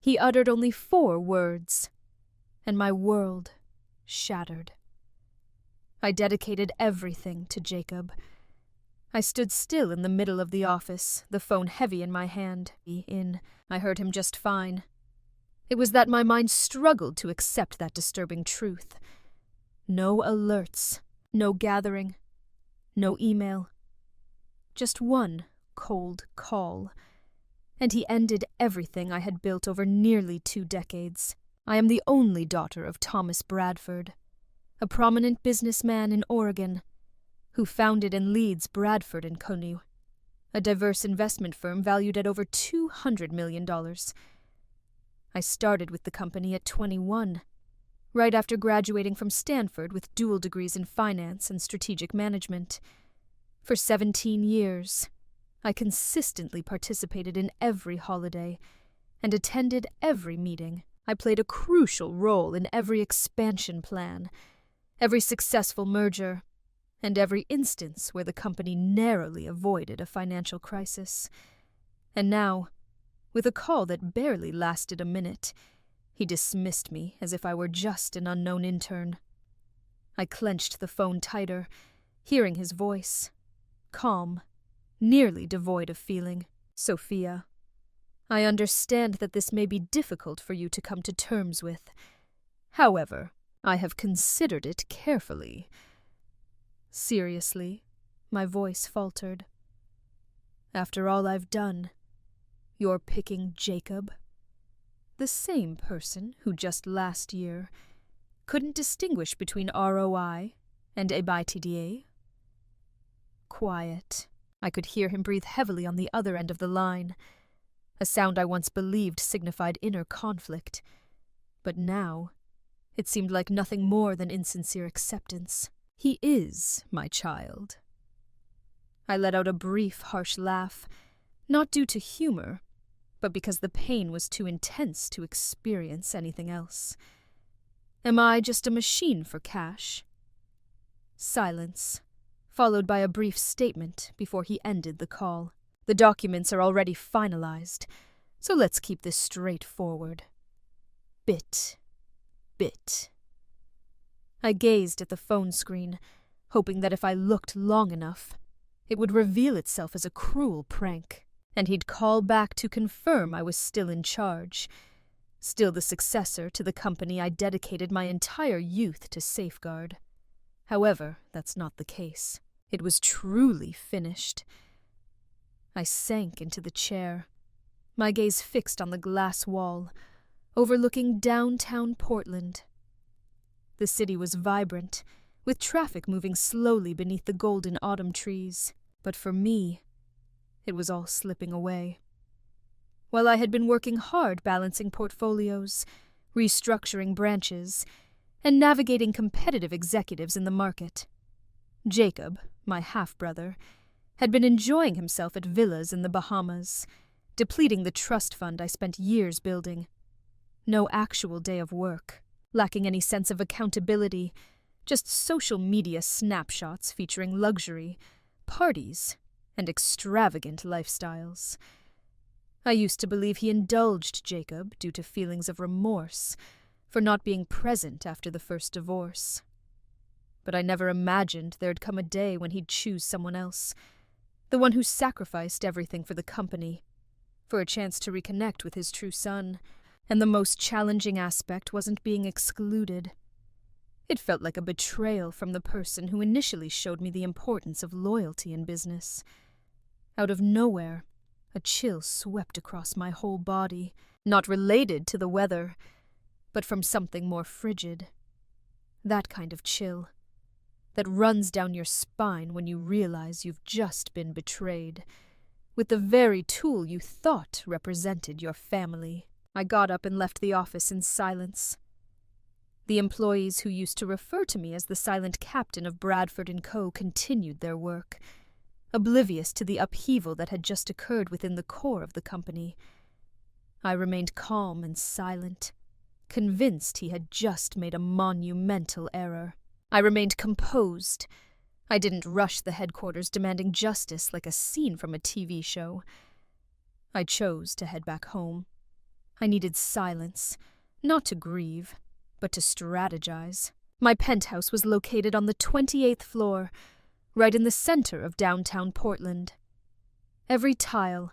He uttered only 4 words, and my world shattered. I dedicated everything to Jacob. I stood still in the middle of the office, the phone heavy in my hand. I heard him just fine. It was that my mind struggled to accept that disturbing truth. No alerts, no gathering, no email. Just one cold call. And he ended everything I had built over nearly 2 decades. I am the only daughter of Thomas Bradford, a prominent businessman in Oregon, who founded and leads Bradford Co, a diverse investment firm valued at over $200 million. I started with the company at 21, right after graduating from Stanford with dual degrees in finance and strategic management. For 17 years, I consistently participated in every holiday and attended every meeting. I played a crucial role in every expansion plan, every successful merger, and every instance where the company narrowly avoided a financial crisis. And now, with a call that barely lasted a minute, he dismissed me as if I were just an unknown intern. I clenched the phone tighter, hearing his voice, calm, nearly devoid of feeling. Sophia, I understand that this may be difficult for you to come to terms with. However, I have considered it carefully. Seriously, my voice faltered. After all I've done, you're picking Jacob? The same person who just last year couldn't distinguish between ROI and EBITDA? Quiet. I could hear him breathe heavily on the other end of the line, a sound I once believed signified inner conflict. But now, it seemed like nothing more than insincere acceptance. He is my child. I let out a brief, harsh laugh, not due to humor, but because the pain was too intense to experience anything else. Am I just a machine for cash? Silence, followed by a brief statement before he ended the call. The documents are already finalized, so let's keep this straightforward. Bit. I gazed at the phone screen, hoping that if I looked long enough, it would reveal itself as a cruel prank, and he'd call back to confirm I was still in charge, still the successor to the company I dedicated my entire youth to safeguard. However, that's not the case. It was truly finished. I sank into the chair, my gaze fixed on the glass wall, overlooking downtown Portland. The city was vibrant, with traffic moving slowly beneath the golden autumn trees. But for me, it was all slipping away. While I had been working hard balancing portfolios, restructuring branches, and navigating competitive executives in the market, Jacob, my half-brother, had been enjoying himself at villas in the Bahamas, depleting the trust fund I spent years building. No actual day of work, lacking any sense of accountability, just social media snapshots featuring luxury, parties, and extravagant lifestyles. I used to believe he indulged Jacob due to feelings of remorse for not being present after the first divorce. But I never imagined there'd come a day when he'd choose someone else, the one who sacrificed everything for the company, for a chance to reconnect with his true son. And the most challenging aspect wasn't being excluded. It felt like a betrayal from the person who initially showed me the importance of loyalty in business. Out of nowhere, a chill swept across my whole body, not related to the weather, but from something more frigid. That kind of chill that runs down your spine when you realize you've just been betrayed, with the very tool you thought represented your family. I got up and left the office in silence. The employees who used to refer to me as the silent captain of Bradford Co. continued their work, oblivious to the upheaval that had just occurred within the core of the company. I remained calm and silent, convinced he had just made a monumental error. I remained composed. I didn't rush the headquarters demanding justice like a scene from a TV show. I chose to head back home. I needed silence, not to grieve, but to strategize. My penthouse was located on the 28th floor, right in the center of downtown Portland. Every tile,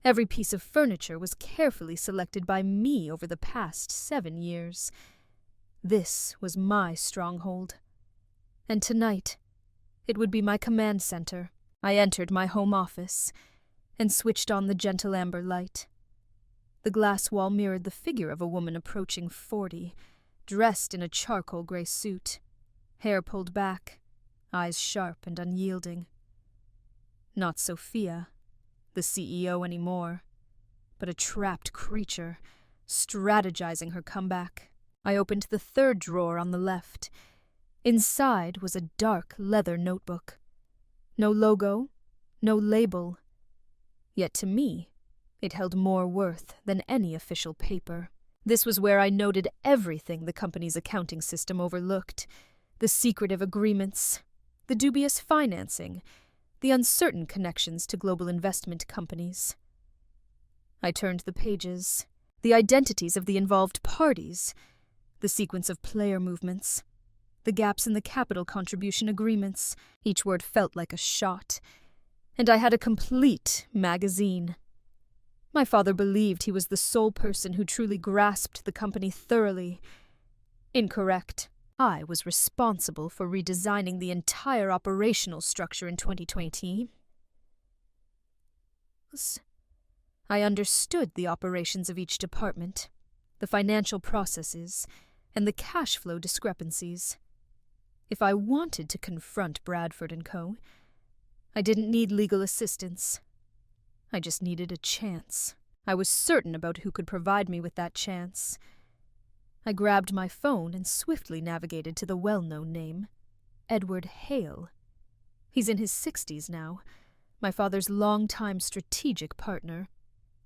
every piece of furniture was carefully selected by me over the past 7 years. This was my stronghold. And tonight, it would be my command center. I entered my home office and switched on the gentle amber light. The glass wall mirrored the figure of a woman approaching 40, dressed in a charcoal gray suit, hair pulled back, eyes sharp and unyielding. Not Sophia, the CEO anymore, but a trapped creature, strategizing her comeback. I opened the third drawer on the left. Inside was a dark leather notebook. No logo, no label. Yet to me, it held more worth than any official paper. This was where I noted everything the company's accounting system overlooked: the secretive agreements, the dubious financing, the uncertain connections to global investment companies. I turned the pages, the identities of the involved parties, the sequence of player movements, the gaps in the capital contribution agreements. Each word felt like a shot, and I had a complete magazine. My father believed he was the sole person who truly grasped the company thoroughly. Incorrect. I was responsible for redesigning the entire operational structure in 2020. I understood the operations of each department, the financial processes, and the cash flow discrepancies. If I wanted to confront Bradford Co., I didn't need legal assistance. I just needed a chance. I was certain about who could provide me with that chance. I grabbed my phone and swiftly navigated to the well-known name, Edward Hale. He's in his 60s now, my father's longtime strategic partner,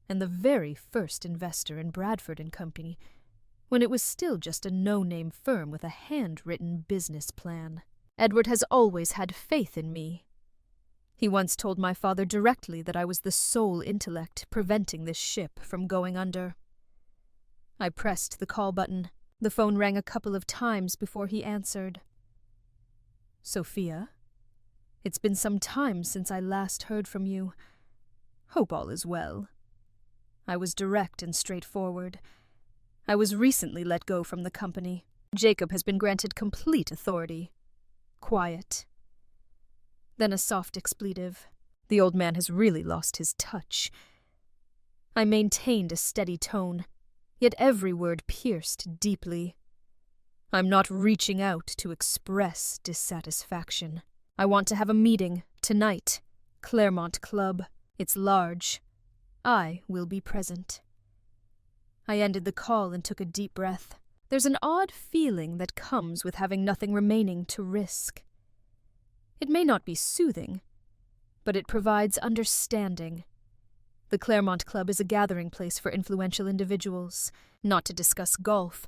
and the very first investor in Bradford Company, when it was still just a no-name firm with a handwritten business plan. Edward has always had faith in me. He once told my father directly that I was the sole intellect preventing this ship from going under. I pressed the call button. The phone rang a couple of times before he answered. "Sophia, it's been some time since I last heard from you. Hope all is well." I was direct and straightforward. I was recently let go from the company. Jacob has been granted complete authority. Quiet. Then a soft expletive. The old man has really lost his touch. I maintained a steady tone, yet every word pierced deeply. I'm not reaching out to express dissatisfaction. I want to have a meeting, tonight. Claremont Club. It's large. I will be present. I ended the call and took a deep breath. There's an odd feeling that comes with having nothing remaining to risk. It may not be soothing, but it provides understanding. The Claremont Club is a gathering place for influential individuals, not to discuss golf,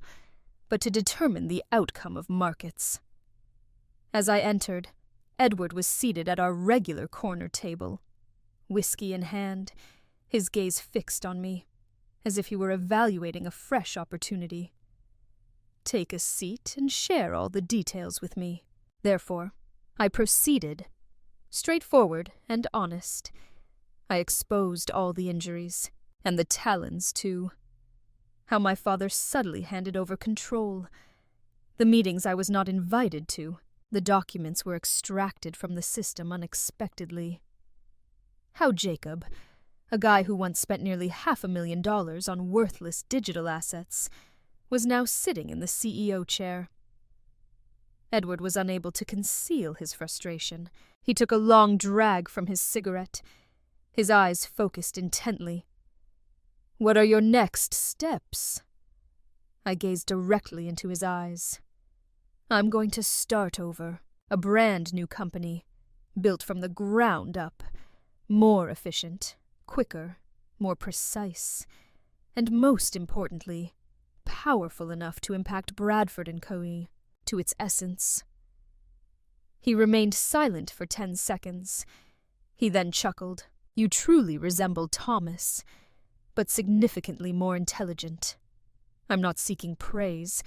but to determine the outcome of markets. As I entered, Edward was seated at our regular corner table, whiskey in hand, his gaze fixed on me, as if he were evaluating a fresh opportunity. Take a seat and share all the details with me. Therefore, I proceeded, straightforward and honest. I exposed all the injuries, and the talons too. How my father subtly handed over control. The meetings I was not invited to. The documents were extracted from the system unexpectedly. How Jacob, a guy who once spent nearly $500,000 on worthless digital assets, was now sitting in the CEO chair. Edward was unable to conceal his frustration. He took a long drag from his cigarette, his eyes focused intently. "What are your next steps?" I gazed directly into his eyes. "I'm going to start over, a brand new company, built from the ground up, more efficient, quicker, more precise, and most importantly, powerful enough to impact Bradford Co. to its essence." He remained silent for 10 seconds. He then chuckled. "You truly resemble Thomas. but significantly more intelligent. I'm not seeking praise.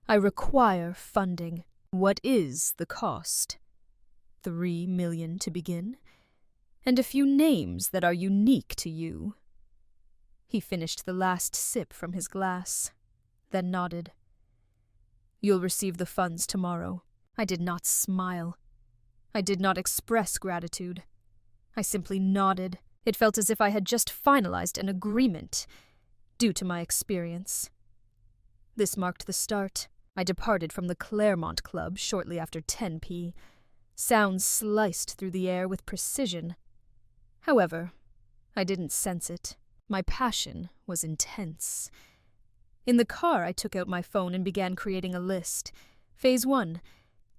I require funding. What is the cost? 3 million to begin, and a few names that are unique to you. He finished the last sip from his glass, then nodded. You'll receive the funds tomorrow. I did not smile. I did not express gratitude. I simply nodded. It felt as if I had just finalized an agreement, due to my experience. This marked the start. I departed from the Claremont Club shortly after 10 p. Sounds sliced through the air with precision. However, I didn't sense it. My passion was intense. In the car, I took out my phone and began creating a list. Phase 1,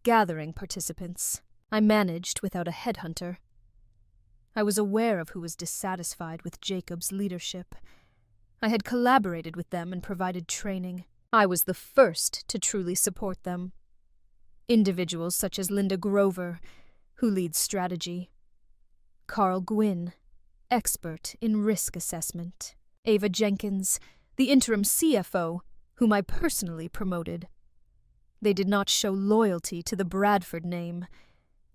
gathering participants. I managed without a headhunter. I was aware of who was dissatisfied with Jacob's leadership. I had collaborated with them and provided training. I was the first to truly support them. Individuals such as Linda Grover, who leads strategy. Carl Gwynn, expert in risk assessment. Ava Jenkins, the interim CFO, whom I personally promoted. They did not show loyalty to the Bradford name.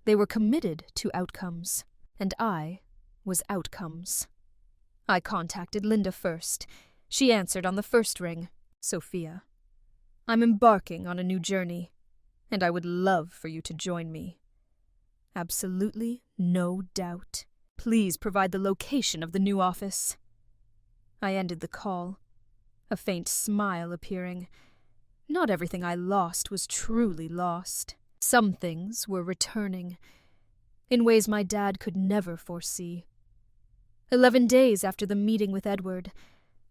They were committed to outcomes, and I was outcomes. I contacted Linda first. She answered on the first ring. Sophia, I'm embarking on a new journey, and I would love for you to join me. Absolutely no doubt. Please provide the location of the new office. I ended the call, a faint smile appearing. Not everything I lost was truly lost. Some things were returning, in ways my dad could never foresee. 11 days after the meeting with Edward,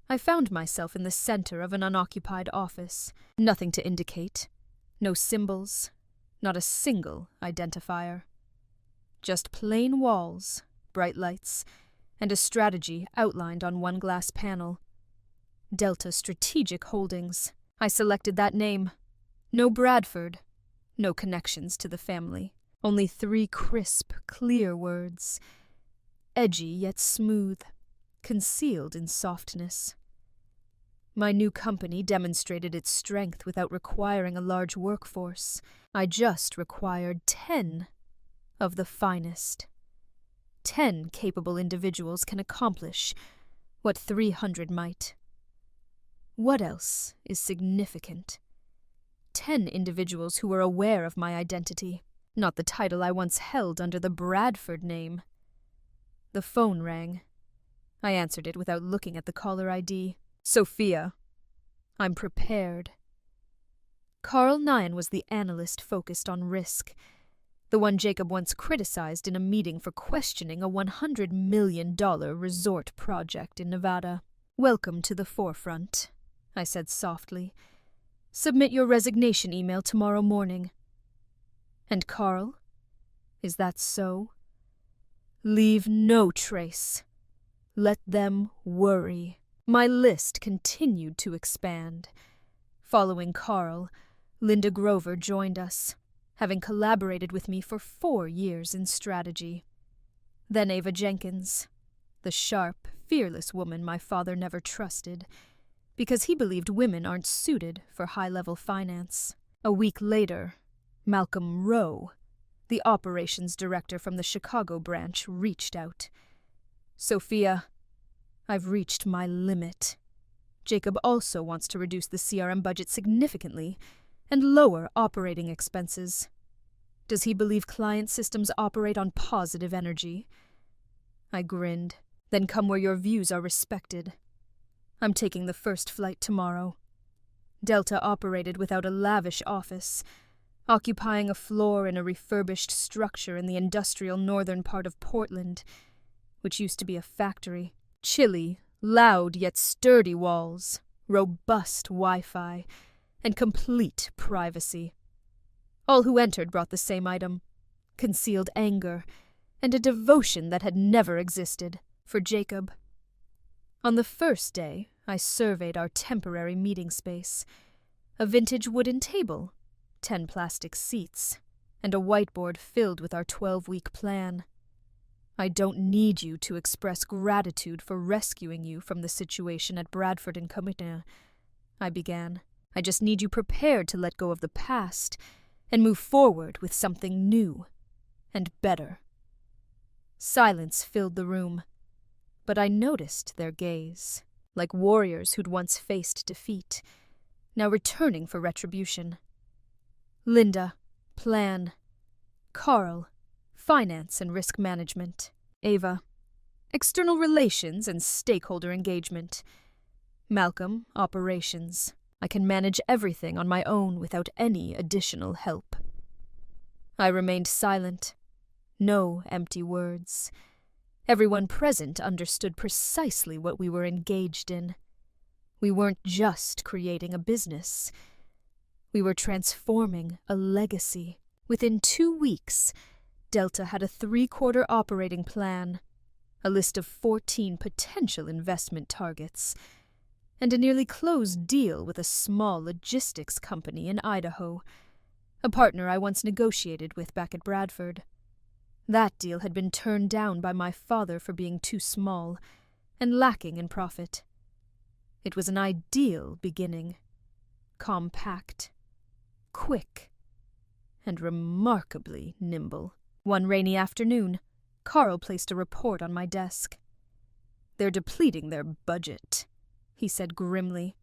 I found myself in the center of an unoccupied office. Nothing to indicate. No symbols. Not a single identifier. Just plain walls, bright lights, and a strategy outlined on one glass panel. Delta Strategic Holdings. I selected that name. No Bradford. No connections to the family. Only 3 crisp, clear words. Edgy yet smooth. Concealed in softness. My new company demonstrated its strength without requiring a large workforce. I just required 10 of the finest. 10 capable individuals can accomplish what 300 might. What else is significant? 10 individuals who were aware of my identity, not the title I once held under the Bradford name. The phone rang. I answered it without looking at the caller ID. Sophia, I'm prepared. Carl Nyan was the analyst focused on risk, the one Jacob once criticized in a meeting for questioning a $100 million resort project in Nevada. Welcome to the forefront, I said softly. Submit your resignation email tomorrow morning. And Carl? Is that so? Leave no trace. Let them worry. My list continued to expand. Following Carl, Linda Grover joined us, having collaborated with me for 4 years in strategy. Then Ava Jenkins, the sharp, fearless woman my father never trusted, because he believed women aren't suited for high-level finance. A week later, Malcolm Rowe, the operations director from the Chicago branch, reached out. Sophia, I've reached my limit. Jacob also wants to reduce the CRM budget significantly and lower operating expenses. Does he believe client systems operate on positive energy? I grinned. Then come where your views are respected. I'm taking the first flight tomorrow. Delta operated without a lavish office, occupying a floor in a refurbished structure in the industrial northern part of Portland, which used to be a factory. Chilly, loud yet sturdy walls, robust Wi-Fi, and complete privacy. All who entered brought the same item: concealed anger and a devotion that had never existed for Jacob. On the first day, I surveyed our temporary meeting space. A vintage wooden table, 10 plastic seats, and a whiteboard filled with our 12-week plan. I don't need you to express gratitude for rescuing you from the situation at Bradford Co, I began. I just need you prepared to let go of the past and move forward with something new and better. Silence filled the room, but I noticed their gaze, like warriors who'd once faced defeat, now returning for retribution. Linda, plan. Carl, finance and risk management. Ava, external relations and stakeholder engagement. Malcolm, operations. I can manage everything on my own without any additional help. I remained silent. No empty words. Everyone present understood precisely what we were engaged in. We weren't just creating a business. We were transforming a legacy. Within 2 weeks, Delta had a 3-quarter operating plan, a list of 14 potential investment targets, and a nearly closed deal with a small logistics company in Idaho, a partner I once negotiated with back at Bradford. That deal had been turned down by my father for being too small and lacking in profit. It was an ideal beginning, compact, quick, and remarkably nimble. One rainy afternoon, Carl placed a report on my desk. "They're depleting their budget," he said grimly.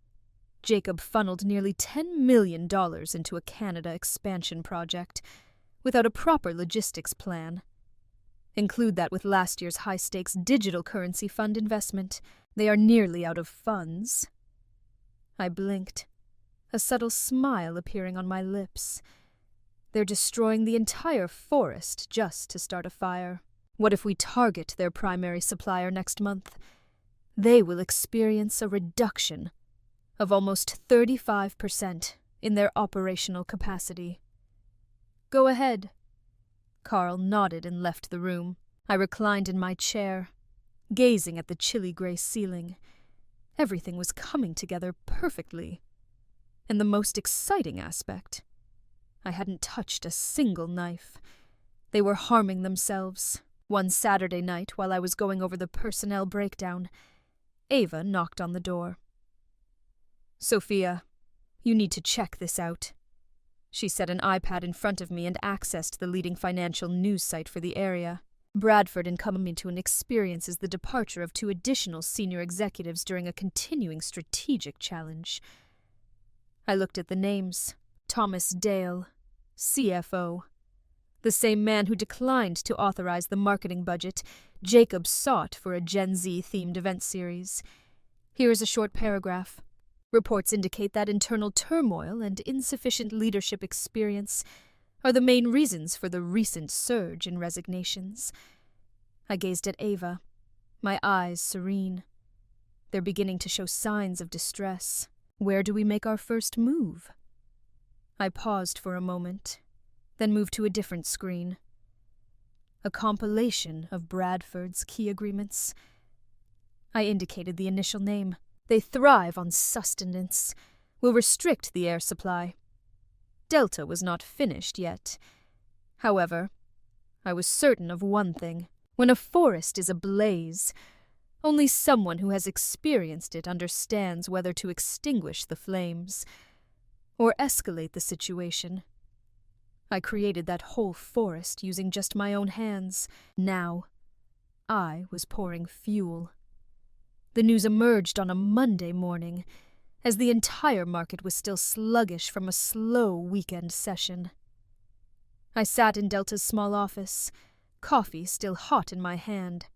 Jacob funneled nearly $10 million into a Canada expansion project without a proper logistics plan. Include that with last year's high-stakes digital currency fund investment. They are nearly out of funds. I blinked, a subtle smile appearing on my lips. They're destroying the entire forest just to start a fire. What if we target their primary supplier next month? They will experience a reduction of almost 35% in their operational capacity. Go ahead. Carl nodded and left the room. I reclined in my chair, gazing at the chilly gray ceiling. Everything was coming together perfectly. And the most exciting aspect, I hadn't touched a single knife. They were harming themselves. One Saturday night, while I was going over the personnel breakdown, Ava knocked on the door. "Sophia, you need to check this out." She set an iPad in front of me and accessed the leading financial news site for the area. Bradford experiences the departure of 2 additional senior executives during a continuing strategic challenge. I looked at the names. Thomas Dale, CFO. The same man who declined to authorize the marketing budget Jacob sought for a Gen Z-themed event series. Here is a short paragraph. Reports indicate that internal turmoil and insufficient leadership experience are the main reasons for the recent surge in resignations. I gazed at Ava, my eyes serene. They're beginning to show signs of distress. Where do we make our first move? I paused for a moment, then moved to a different screen. A compilation of Bradford's key agreements. I indicated the initial name. They thrive on sustenance, will restrict the air supply. Delta was not finished yet. However, I was certain of one thing. When a forest is ablaze, only someone who has experienced it understands whether to extinguish the flames or escalate the situation. I created that whole forest using just my own hands. Now, I was pouring fuel. The news emerged on a Monday morning, as the entire market was still sluggish from a slow weekend session. I sat in Delta's small office, coffee still hot in my hand,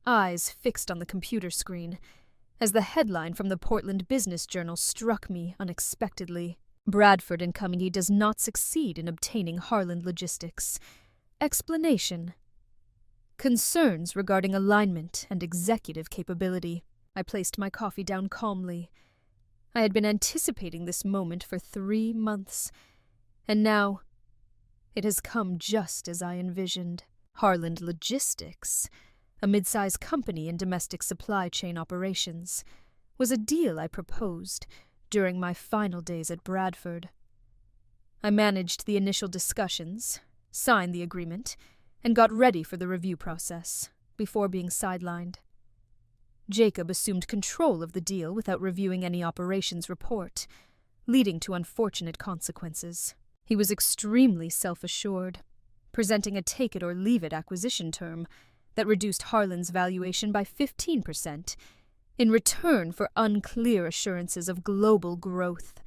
eyes fixed on the computer screen, as the headline from the Portland Business Journal struck me unexpectedly. Bradford Co. does not succeed in obtaining Harland Logistics. Explanation: concerns regarding alignment and executive capability. I placed my coffee down calmly. I had been anticipating this moment for 3 months, and now it has come just as I envisioned. Harland Logistics, a mid-sized company in domestic supply chain operations, was a deal I proposed during my final days at Bradford. I managed the initial discussions, signed the agreement, and got ready for the review process before being sidelined. Jacob assumed control of the deal without reviewing any operations report, leading to unfortunate consequences. He was extremely self-assured, presenting a take-it-or-leave-it acquisition term that reduced Harlan's valuation by 15% in return for unclear assurances of global growth.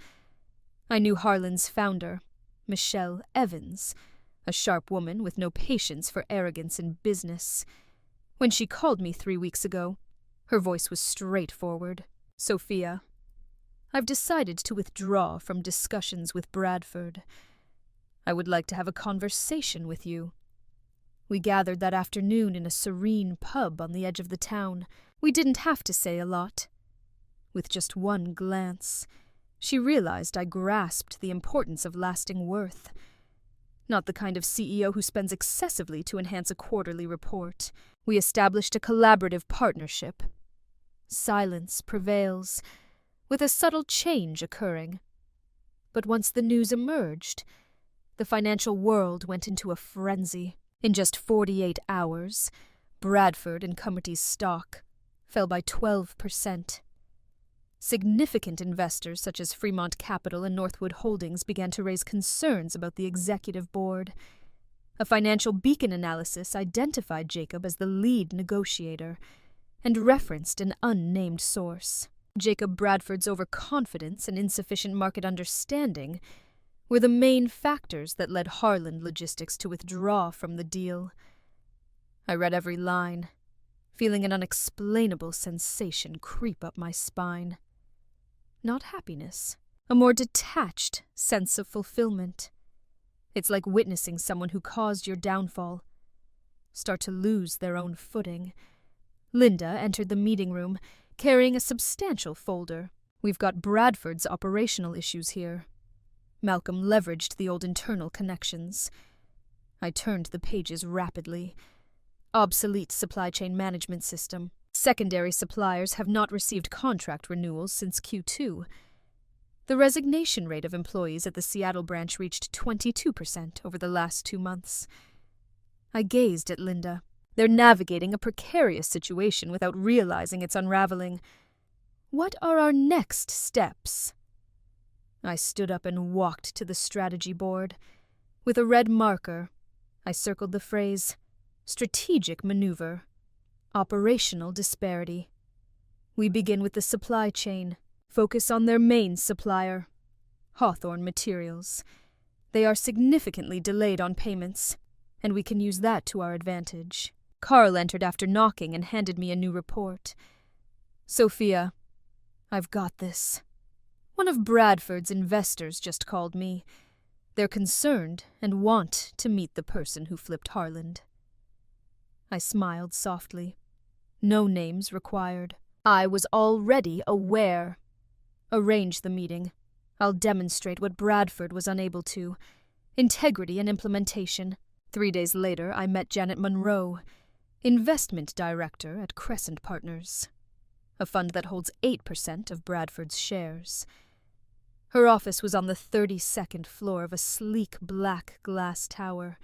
I knew Harlan's founder, Michelle Evans, a sharp woman with no patience for arrogance in business. When she called me 3 weeks ago, her voice was straightforward. "Sophia, I've decided to withdraw from discussions with Bradford. I would like to have a conversation with you." We gathered that afternoon in a serene pub on the edge of the town. We didn't have to say a lot. With just one glance, she realized I grasped the importance of lasting worth. Not the kind of CEO who spends excessively to enhance a quarterly report. We established a collaborative partnership. Silence prevails, with a subtle change occurring. But once the news emerged, the financial world went into a frenzy. In just 48 hours, Bradford and Company's stock fell by 12%. Significant investors such as Fremont Capital and Northwood Holdings began to raise concerns about the executive board. A financial beacon analysis identified Jacob as the lead negotiator and referenced an unnamed source. Jacob Bradford's overconfidence and insufficient market understanding were the main factors that led Harlan Logistics to withdraw from the deal. I read every line, feeling an unexplainable sensation creep up my spine. Not happiness, a more detached sense of fulfillment. It's like witnessing someone who caused your downfall start to lose their own footing. Linda entered the meeting room, carrying a substantial folder. "We've got Bradford's operational issues here." Malcolm leveraged the old internal connections. I turned the pages rapidly. Obsolete supply chain management system. Secondary suppliers have not received contract renewals since Q2. The resignation rate of employees at the Seattle branch reached 22% over the last 2 months. I gazed at Linda. They're navigating a precarious situation without realizing it's unraveling. What are our next steps? I stood up and walked to the strategy board. With a red marker, I circled the phrase, "Strategic maneuver. Operational disparity." We begin with the supply chain. Focus on their main supplier, Hawthorne Materials. They are significantly delayed on payments, and we can use that to our advantage. Carl entered after knocking and handed me a new report. "Sophia, I've got this. One of Bradford's investors just called me. They're concerned and want to meet the person who flipped Harlan." I smiled softly. No names required. I was already aware. "Arrange the meeting. I'll demonstrate what Bradford was unable to. Integrity and implementation." 3 days later, I met Janet Monroe, investment director at Crescent Partners, a fund that holds 8% of Bradford's shares. Her office was on the 32nd floor of a sleek black glass tower,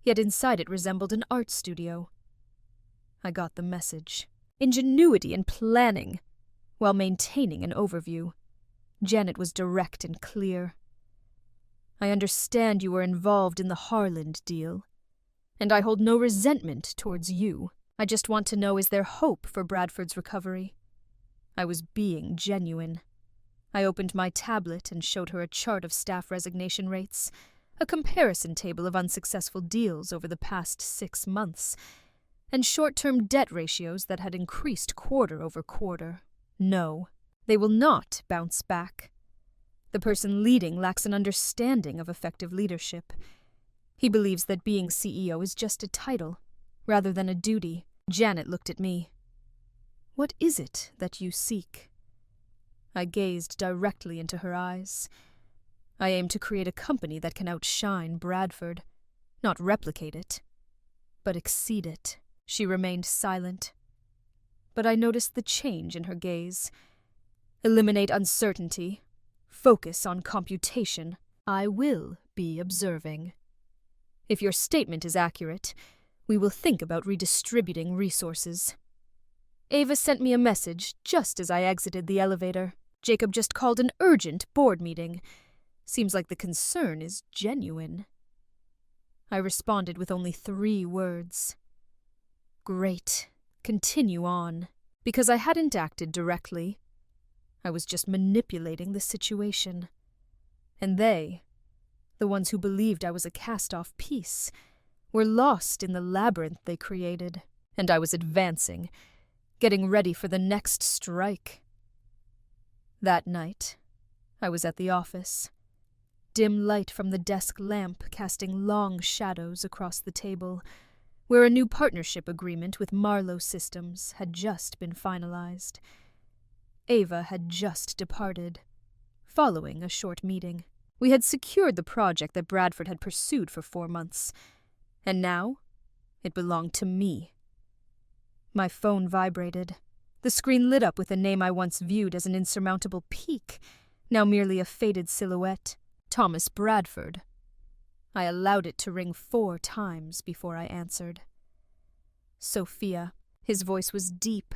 yet inside it resembled an art studio. I got the message. Ingenuity and planning, while maintaining an overview. Janet was direct and clear. "I understand you were involved in the Harlan deal, and I hold no resentment towards you. I just want to know, is there hope for Bradford's recovery?" I was being genuine. I opened my tablet and showed her a chart of staff resignation rates, a comparison table of unsuccessful deals over the past 6 months, and short-term debt ratios that had increased quarter over quarter. No, they will not bounce back. The person leading lacks an understanding of effective leadership. He believes that being CEO is just a title, rather than a duty. Janet looked at me. "What is it that you seek?" I gazed directly into her eyes. "I aim to create a company that can outshine Bradford, not replicate it, but exceed it." She remained silent, but I noticed the change in her gaze. "Eliminate uncertainty. Focus on computation. I will be observing. If your statement is accurate, We will think about redistributing resources. Ava sent me a message just as I exited the elevator. Jacob just called an urgent board meeting. Seems like the concern is genuine. I responded with only 3 words. Great. Continue on. Because I hadn't acted directly. I was just manipulating the situation. And they, the ones who believed I was a cast-off piece, were lost in the labyrinth they created. And I was advancing, getting ready for the next strike. That night, I was at the office. Dim light from the desk lamp casting long shadows across the table, where a new partnership agreement with Marlowe Systems had just been finalized. Ava had just departed, following a short meeting. We had secured the project that Bradford had pursued for 4 months, and now it belonged to me. My phone vibrated. The screen lit up with a name I once viewed as an insurmountable peak, now merely a faded silhouette. Thomas Bradford. I allowed it to ring 4 times before I answered. Sophia. His voice was deep,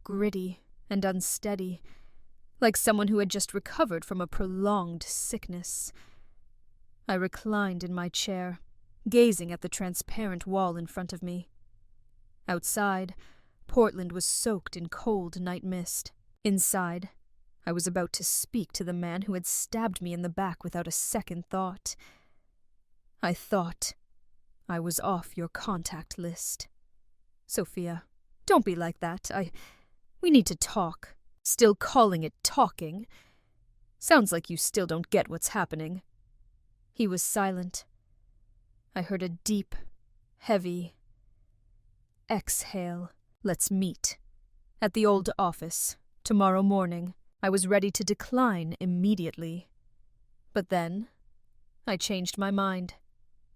gritty, and unsteady, like someone who had just recovered from a prolonged sickness. I reclined in my chair, gazing at the transparent wall in front of me. Outside, Portland was soaked in cold night mist. Inside, I was about to speak to the man who had stabbed me in the back without a second thought. I thought I was off your contact list. Sophia, don't be like that. We need to talk. Still calling it talking. Sounds like you still don't get what's happening. He was silent. I heard a deep, heavy exhale. Let's meet. At the old office, tomorrow morning. I was ready to decline immediately. But then, I changed my mind.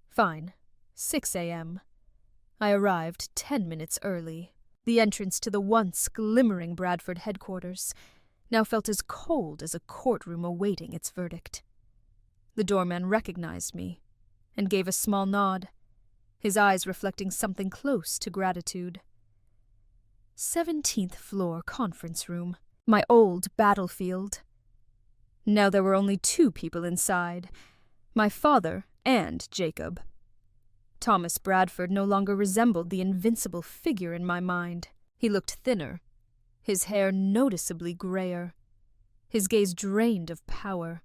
Fine, 6 a.m. I arrived 10 minutes early. The entrance to the once glimmering Bradford headquarters now felt as cold as a courtroom awaiting its verdict. The doorman recognized me and gave a small nod, his eyes reflecting something close to gratitude. 17th floor conference room. My old battlefield. Now there were only 2 people inside, my father and Jacob. Thomas Bradford no longer resembled the invincible figure in my mind. He looked thinner, his hair noticeably grayer, his gaze drained of power.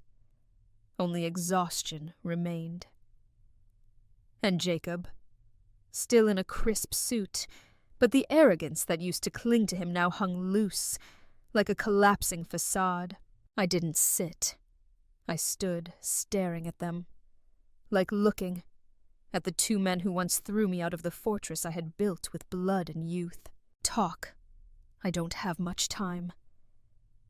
Only exhaustion remained. And Jacob, still in a crisp suit, but the arrogance that used to cling to him now hung loose, like a collapsing facade. I didn't sit. I stood, staring at them, like looking at the 2 men who once threw me out of the fortress I had built with blood and youth. Talk. I don't have much time.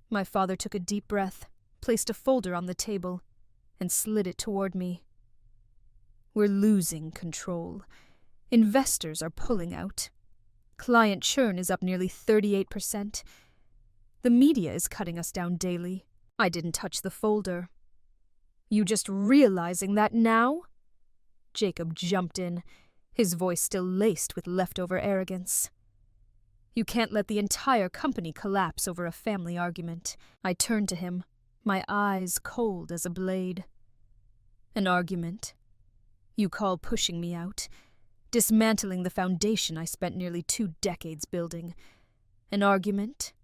My father took a deep breath, placed a folder on the table, and slid it toward me. We're losing control. Investors are pulling out. Client churn is up nearly 38%. The media is cutting us down daily. I didn't touch the folder. You just realizing that now? Jacob jumped in, his voice still laced with leftover arrogance. You can't let the entire company collapse over a family argument. I turned to him, my eyes cold as a blade. An argument? You call pushing me out, dismantling the foundation I spent nearly 2 decades building. An argument?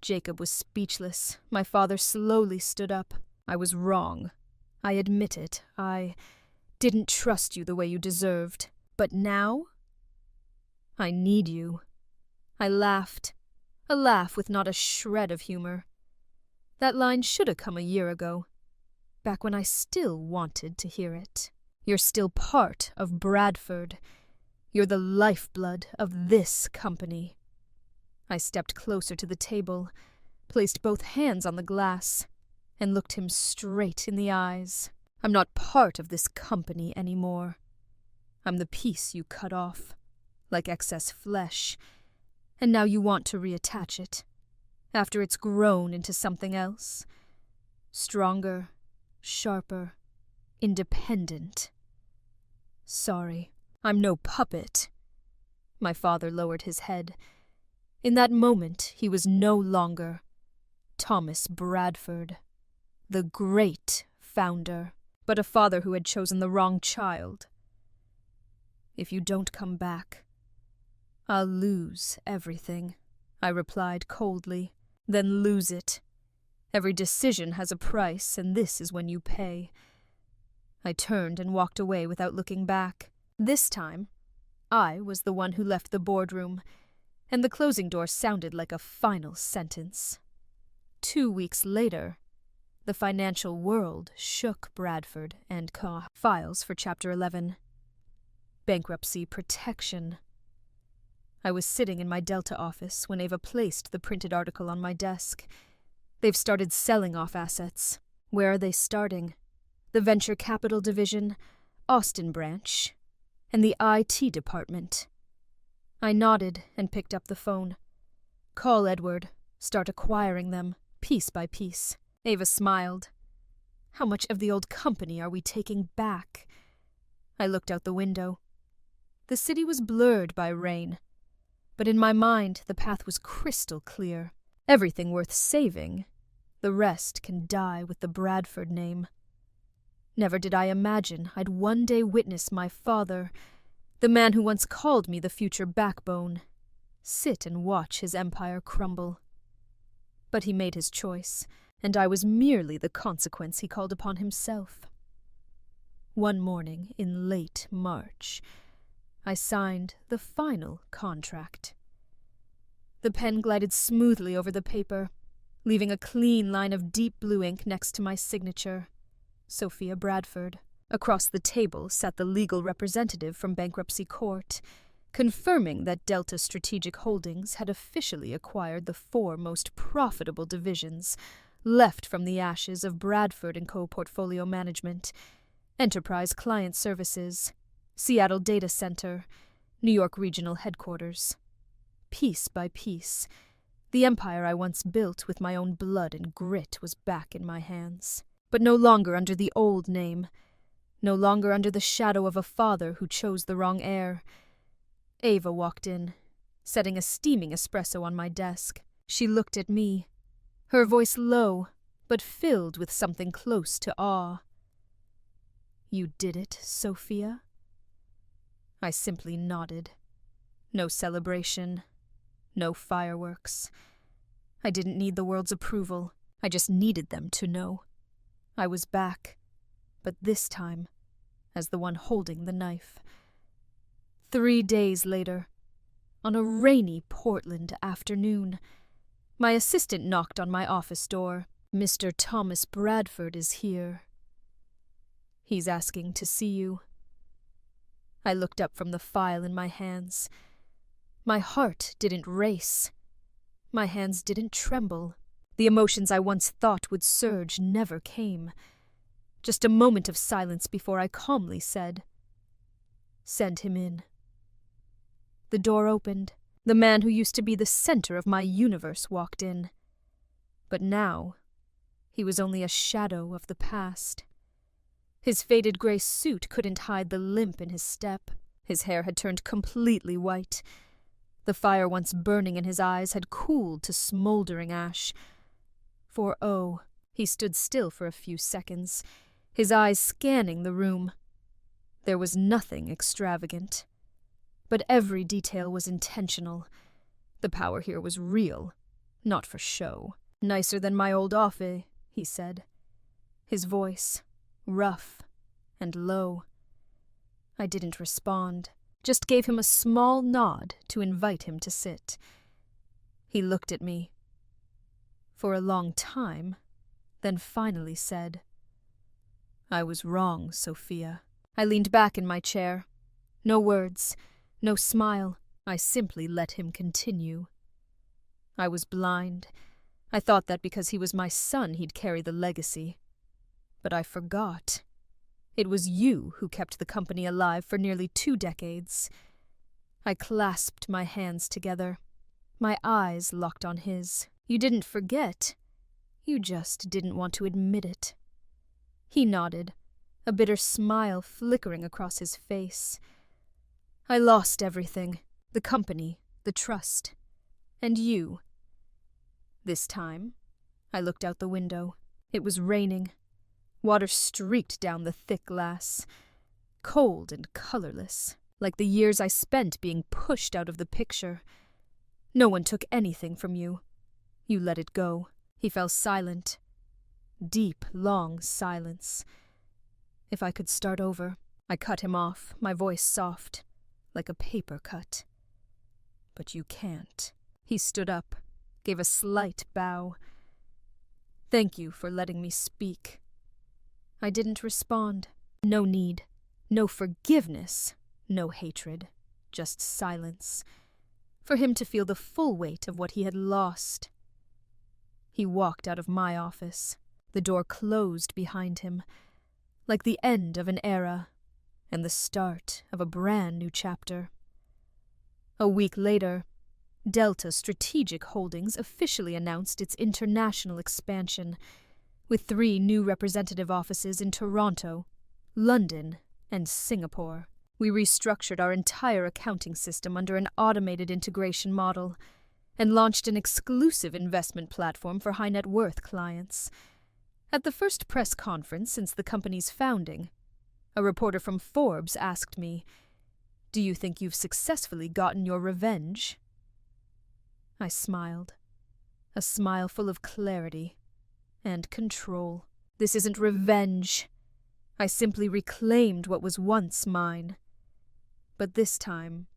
Jacob was speechless. My father slowly stood up. I was wrong. I admit it. I didn't trust you the way you deserved. But now? I need you. I laughed. A laugh with not a shred of humor. That line should have come a year ago, back when I still wanted to hear it. You're still part of Bradford. You're the lifeblood of this company. I stepped closer to the table, placed both hands on the glass, and looked him straight in the eyes. I'm not part of this company anymore. I'm the piece you cut off, like excess flesh, and now you want to reattach it, after it's grown into something else. Stronger, sharper, independent. Sorry, I'm no puppet." My father lowered his head. In that moment, he was no longer Thomas Bradford, the great founder, but a father who had chosen the wrong child. "If you don't come back, I'll lose everything," I replied coldly. "Then lose it. Every decision has a price, and this is when you pay." I turned and walked away without looking back. This time, I was the one who left the boardroom, and the closing door sounded like a final sentence. 2 weeks later, the financial world shook Bradford Co. Files for Chapter 11. Bankruptcy protection. I was sitting in my Delta office when Ava placed the printed article on my desk. "They've started selling off assets. Where are they starting? The Venture Capital Division, Austin branch, and the IT department." I nodded and picked up the phone. "Call Edward. Start acquiring them, piece by piece." Ava smiled. "How much of the old company are we taking back?" I looked out the window. The city was blurred by rain, but in my mind the path was crystal clear. Everything worth saving, the rest can die with the Bradford name. Never did I imagine I'd one day witness my father, the man who once called me the future backbone, sit and watch his empire crumble. But he made his choice, and I was merely the consequence he called upon himself. One morning in late March, I signed the final contract. The pen glided smoothly over the paper, leaving a clean line of deep blue ink next to my signature, Sophia Bradford. Across the table sat the legal representative from bankruptcy court, confirming that Delta Strategic Holdings had officially acquired the 4 most profitable divisions left from the ashes of Bradford Co. Portfolio Management, Enterprise Client Services, Seattle Data Center, New York Regional Headquarters. Piece by piece, the empire I once built with my own blood and grit was back in my hands. But no longer under the old name, no longer under the shadow of a father who chose the wrong heir. Ava walked in, setting a steaming espresso on my desk. She looked at me, her voice low, but filled with something close to awe. "You did it, Sophia?" I simply nodded. No celebration, no fireworks. I didn't need the world's approval. I just needed them to know. I was back, but this time as the one holding the knife. 3 days later, on a rainy Portland afternoon, my assistant knocked on my office door. "Mr. Thomas Bradford is here. He's asking to see you." I looked up from the file in my hands. My heart didn't race. My hands didn't tremble. The emotions I once thought would surge never came. Just a moment of silence before I calmly said, "Send him in." The door opened. The man who used to be the center of my universe walked in. But now, he was only a shadow of the past. His faded gray suit couldn't hide the limp in his step. His hair had turned completely white. The fire once burning in his eyes had cooled to smoldering ash. For he stood still for a few seconds, his eyes scanning the room. There was nothing extravagant, but every detail was intentional. The power here was real, not for show. "Nicer than my old office," he said, his voice rough and low. I didn't respond, just gave him a small nod to invite him to sit. He looked at me for a long time, then finally said, "I was wrong, Sophia." I leaned back in my chair. No words, no smile. I simply let him continue. I was blind. I thought that because he was my son he'd carry the legacy. But I forgot. It was you who kept the company alive for nearly 2 decades. I clasped my hands together. My eyes locked on his. "You didn't forget. You just didn't want to admit it." He nodded, a bitter smile flickering across his face. I lost everything. The company, the trust, and you. This time, I looked out the window. It was raining. Water streaked down the thick glass, cold and colorless, like the years I spent being pushed out of the picture. No one took anything from you. You let it go. He fell silent. Deep, long silence. If I could start over, I cut him off, my voice soft, like a paper cut. But you can't. He stood up, gave a slight bow. Thank you for letting me speak. I didn't respond. No need. No forgiveness. No hatred. Just silence. For him to feel the full weight of what he had lost. He walked out of my office. The door closed behind him, like the end of an era and the start of a brand new chapter. A week later, Delta Strategic Holdings officially announced its international expansion, with 3 new representative offices in Toronto, London, and Singapore. We restructured our entire accounting system under an automated integration model and launched an exclusive investment platform for high-net-worth clients. At the first press conference since the company's founding, a reporter from Forbes asked me, "Do you think you've successfully gotten your revenge?" I smiled, a smile full of clarity and control. This isn't revenge. I simply reclaimed what was once mine. But this time,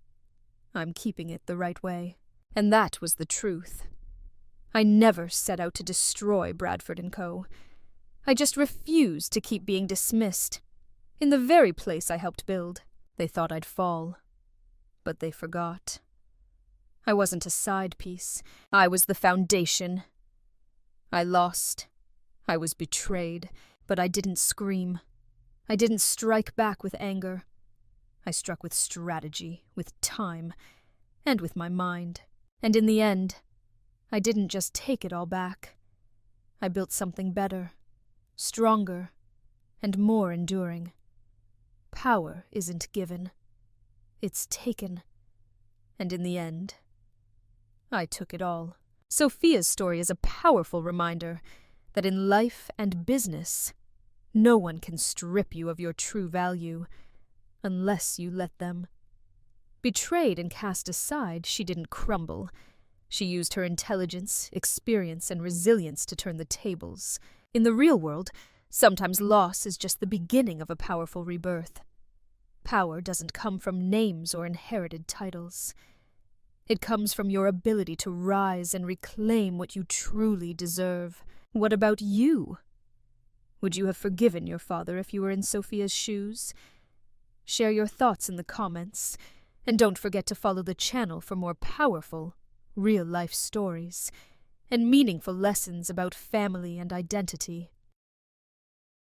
I'm keeping it the right way. And that was the truth. I never set out to destroy Bradford Co. I just refused to keep being dismissed. In the very place I helped build, they thought I'd fall. But they forgot. I wasn't a side piece. I was the foundation. I lost. I was betrayed. But I didn't scream. I didn't strike back with anger. I struck with strategy, with time, and with my mind. And in the end, I didn't just take it all back. I built something better, stronger, and more enduring. Power isn't given. It's taken. And in the end, I took it all. Sophia's story is a powerful reminder that in life and business, no one can strip you of your true value unless you let them. Betrayed and cast aside, she didn't crumble. She used her intelligence, experience, and resilience to turn the tables. In the real world, sometimes loss is just the beginning of a powerful rebirth. Power doesn't come from names or inherited titles. It comes from your ability to rise and reclaim what you truly deserve. What about you? Would you have forgiven your father if you were in Sophia's shoes? Share your thoughts in the comments, and don't forget to follow the channel for more powerful, real-life stories and meaningful lessons about family and identity.